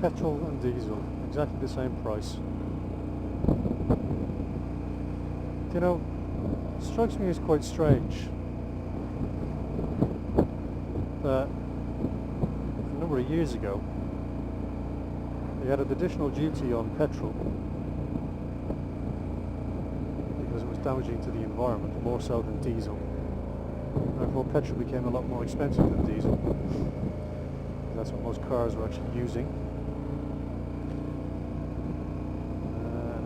petrol and diesel, exactly the same price. You know, it strikes me as quite strange that a number of years ago they added additional duty on petrol because it was damaging to the environment, more so than diesel. Therefore petrol became a lot more expensive than diesel. That's what most cars are actually using.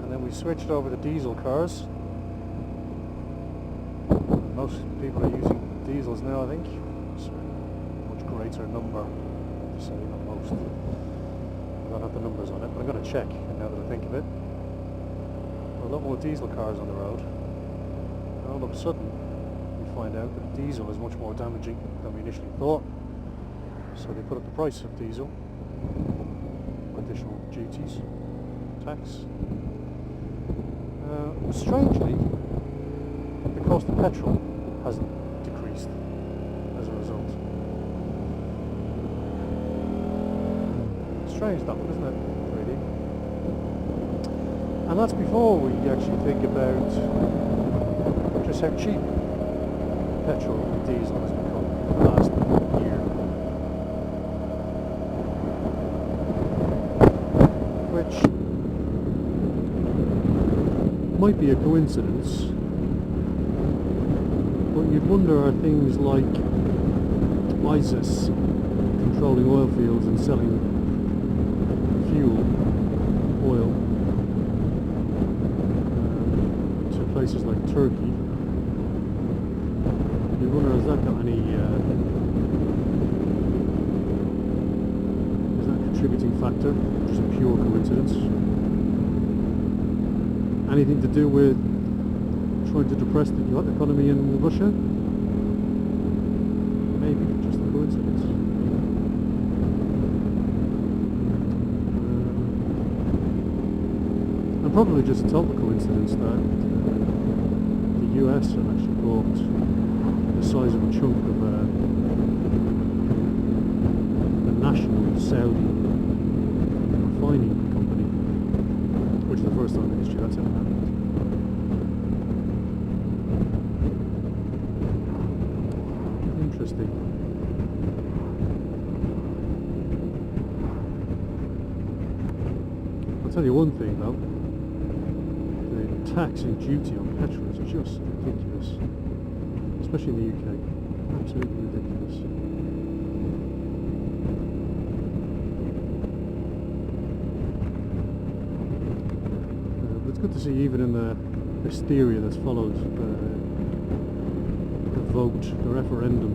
And then we switched over to diesel cars. Most people are using diesels now, I think. It's a much greater number, say, not most. I don't have the numbers on it, but I'm going to check now that I think of it. There are a lot more diesel cars on the road. And all of a sudden, we find out that diesel is much more damaging than we initially thought. So they put up the price of diesel, additional duties, tax. Strangely, the cost of petrol hasn't decreased as a result. Strange that one, isn't it, really? And that's before we actually think about just how cheap petrol and diesel has become in the last year. Which might be a coincidence, but you'd wonder, are things like ISIS controlling oil fields and selling fuel, oil, to places like Turkey, you wonder, has that got any is that a contributing factor, just a pure coincidence? Anything to do with trying to depress the economy in Russia? Maybe, just a coincidence. And probably just a total coincidence that the US have actually bought the size of a chunk of the national Saudi refining company, which is the first time in history that's ever happened. Interesting. I'll tell you one thing though, the tax and duty on petrol is just ridiculous, especially in the UK. Absolutely ridiculous. But it's good to see, even in the hysteria that's followed the vote, the referendum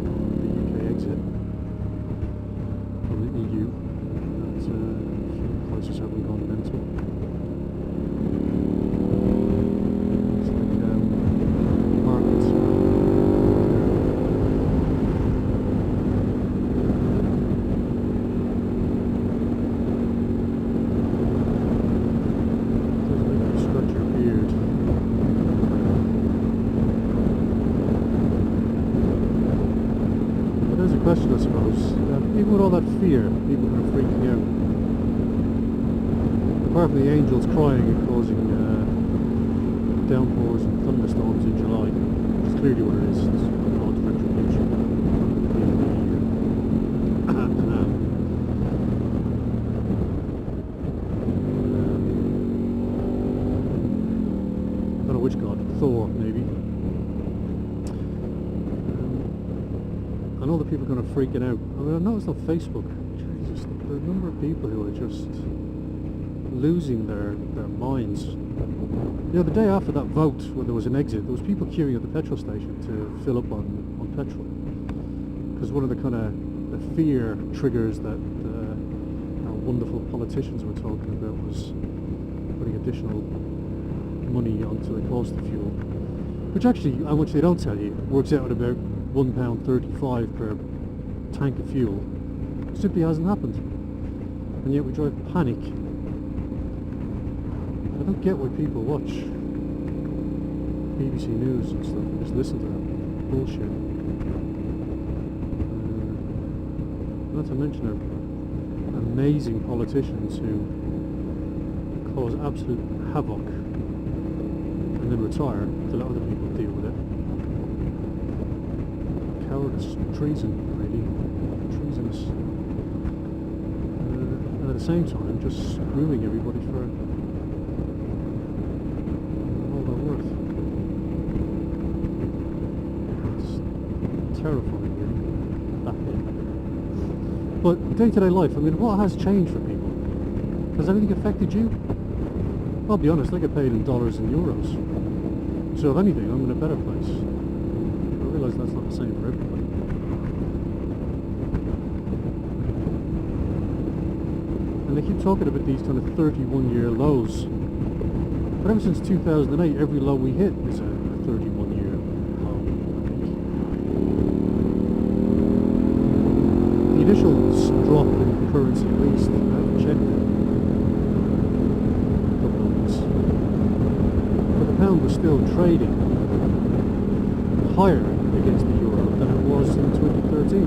on the UK exit from the EU, that fuel prices haven't gone mental. It's like markets doesn't make you scratch your beard. There's a question, I suppose. Even with all that fear, people are freaking out. Apart from the angels crying and causing downpours and thunderstorms in July, which is clearly what it is. It's God's retribution. I don't know which god. Thor, maybe. And all the people kind of freaking out. I mean, I noticed on Facebook, Jesus, the number of people who are just losing their minds. You know, the day after that vote, when there was an exit, there was people queuing at the petrol station to fill up on petrol. Because one of the kind of the fear triggers that our wonderful politicians were talking about was putting additional money onto the cost of fuel. Which actually, how much they don't tell you, works out at about £1.35 per tank of fuel. It simply hasn't happened. And yet we drive panic. I don't get why people watch BBC News and stuff and just listen to that bullshit. Not to mention amazing politicians who cause absolute havoc and then retire to let other people deal with it. Cowardice, treason, really. Treasonous. And at the same time, just screwing everybody for all their worth. It's terrifying, really. That bit. But day-to-day life, I mean, what has changed for people? Has anything affected you? I'll be honest, I get paid in dollars and euros. So if anything, I'm in a better place. I realise that's not the same for everybody. And they keep talking about these kind of 31-year lows. But ever since 2008, every low we hit is a 31-year low, I think. The initial drop in currency, at least, I haven't checked it. But the pound was still trading higher against the euro than it was in 2013.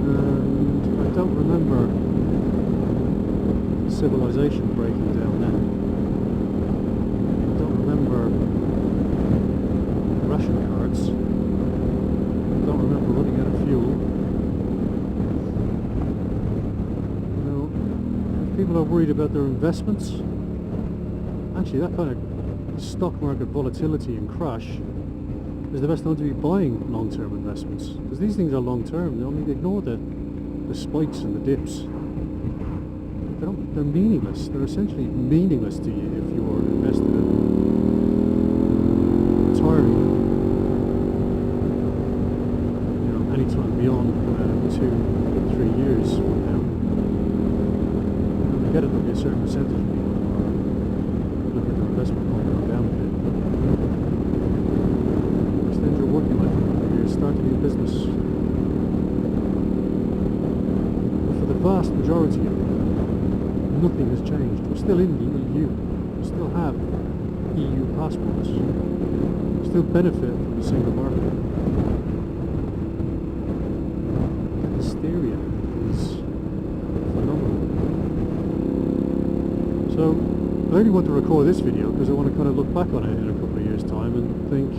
And I don't remember civilization breaking down then. I don't remember ration cards. I don't remember running out of fuel. People are worried about their investments. Actually, that kind of stock market volatility and crash is the best time to be buying long-term investments, because these things are long-term. I mean, ignore the spikes and the dips. They're meaningless. They're essentially meaningless to you if you're invested in retiring. You know, anytime beyond 2-3 years from now. Get it, there'll be a certain percentage of people who are looking at their investment going down a bit. Extend your working life a couple of years, start a new business. But for the vast majority of it, nothing has changed. We're still in the EU. We still have EU passports. We still benefit from the single market. The hysteria is phenomenal. So, I only want to record this video because I want to kind of look back on it in a couple of years' time and think,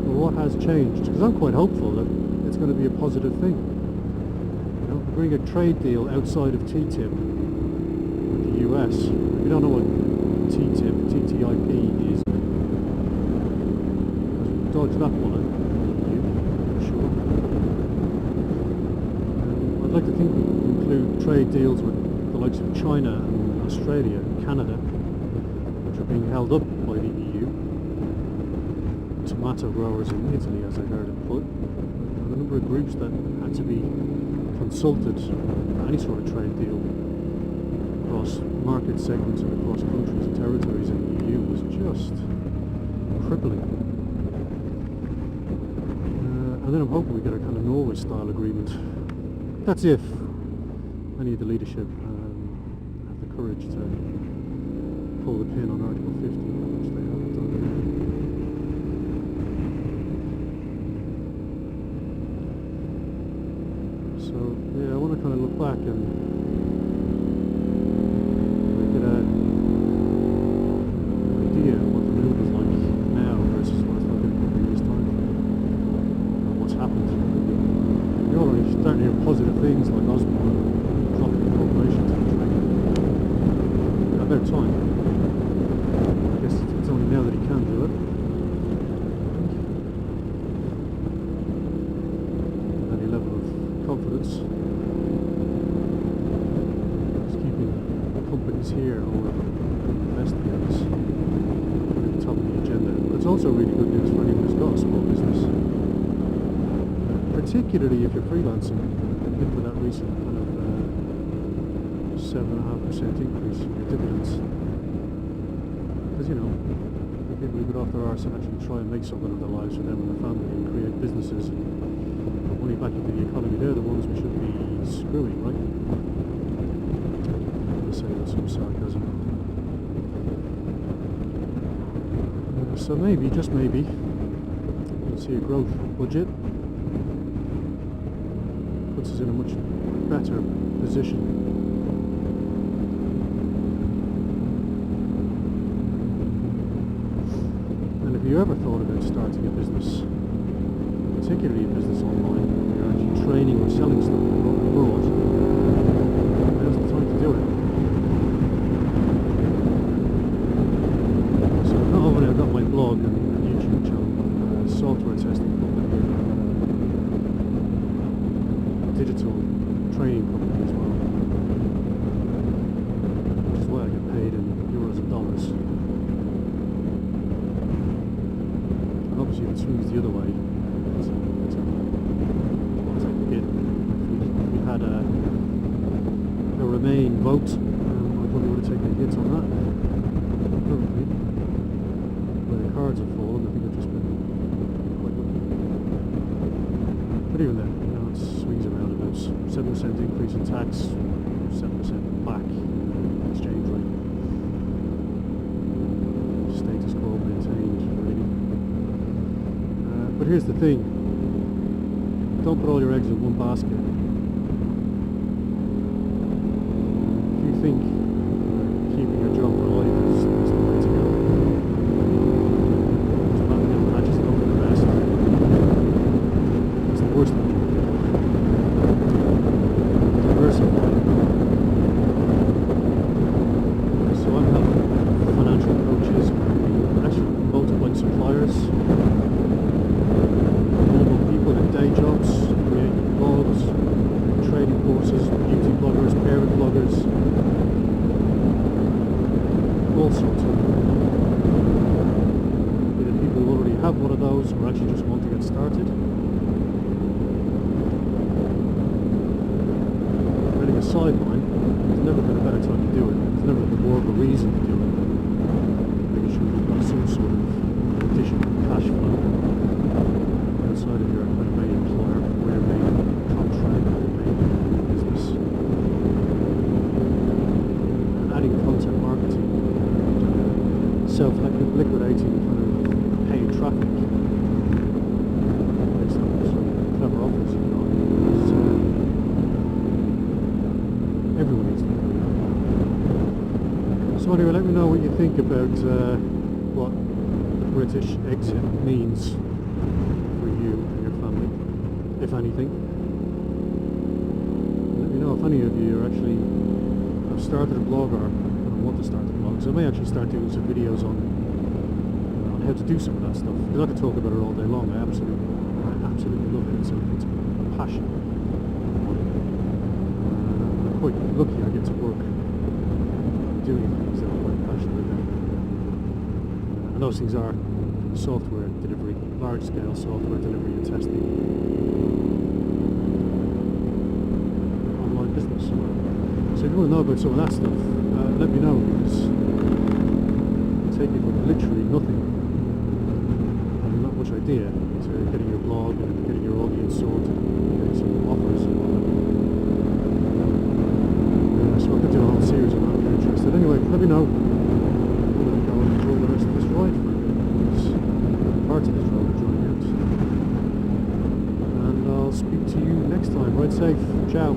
well, what has changed? Because I'm quite hopeful that it's going to be a positive thing. You know, we're doing a trade deal outside of TTIP with the US. If you don't know what TTIP is, dodge that bullet, for sure. I'd like to think we can include trade deals with the likes of China and Australia and Canada, which are being held up by the EU. Tomato growers in Italy, as I heard it put. And a number of groups that had to be consulted for any sort of trade deal across market segments and across countries and territories in the EU was just crippling. And then I'm hoping we get a kind of Norway-style agreement. That's if any of the leadership courage to pull the pin on Article 50, which they haven't done. So, yeah, I want to kind of look back and get an idea of what the mood is like now versus what it's like in a couple of years' time, and what's happened. You're already starting to hear positive things like Osborne dropping the corporation tax rate. About time. I guess it's only now that he can do it. With any level of confidence. Just keeping companies here or investigators at the top of the agenda. But it's also really good news for anyone who's got a small business. Particularly if you're freelancing, looking for that recent kind of 7.5% increase in your dividends. Because, you know, the people who get off their arse and actually try and make something of their lives for them and their family and create businesses and put money back into the economy, they're the ones we should be screwing, right? I'm going to say with some sarcasm. So maybe, just maybe, we'll see a growth budget puts us in a much better position. And if you ever thought about starting a business, particularly a business online, where you're actually training or selling stuff abroad, now's the time to do it. So not only I've got my blog and YouTube channel, software testing company, digital training company as well, which is why I get paid in euros and dollars. And obviously if it swings the other way, I'll take a hit. If we had a Remain vote, I probably would have taken a hit on that. Probably. Where the cards have fallen, I think I've just been quite lucky. But even then, you know, it swings around about 7% increase in tax, 7% back in exchange rate. Status quo maintained, really. But here's the thing. Don't put all your eggs in one basket. If you think keeping your job alive is the way to go, just batten down the hatches and hope for the best. That's the worst thing you can do. Diversify. So I'm helping financial coaches, actually multiplying suppliers, day jobs, creating blogs, trading courses, beauty bloggers, parent bloggers, all sorts of either people who already have one of those or actually just want to get started. Running a sideline, there's never been a better time to do it. There's never been more of a reason to do it. Making sure you've got some sort of additional cash flow outside of your kind of main employer, or your main contract, or your main business. And adding content marketing, self-liquidating kind of paid traffic based on some clever offers you've got. So everyone needs to be doing that. So anyway, let me know what you think about what the British exit means you and your family, if anything. Let me know if any of you are actually have started a blog or want to start a blog. So I may actually start doing some videos on how to do some of that stuff. Because I could talk about it all day long. I absolutely love it. It's a passion. I'm quite lucky I get to work doing things that I'm quite passionate about. And those things are software delivery, large-scale software delivery and testing, online business. So if you want to know about some of that stuff, let me know, because it'll take you from literally nothing, having not much idea, to getting your blog and getting your audience sorted, and getting some offers and all that. So I could do a whole series on that if you're interested. Anyway, let me know. I'm going to go and enjoy the rest of this ride for a bit. Parts of this road joining out. And I'll speak to you next time. Ride safe. Ciao.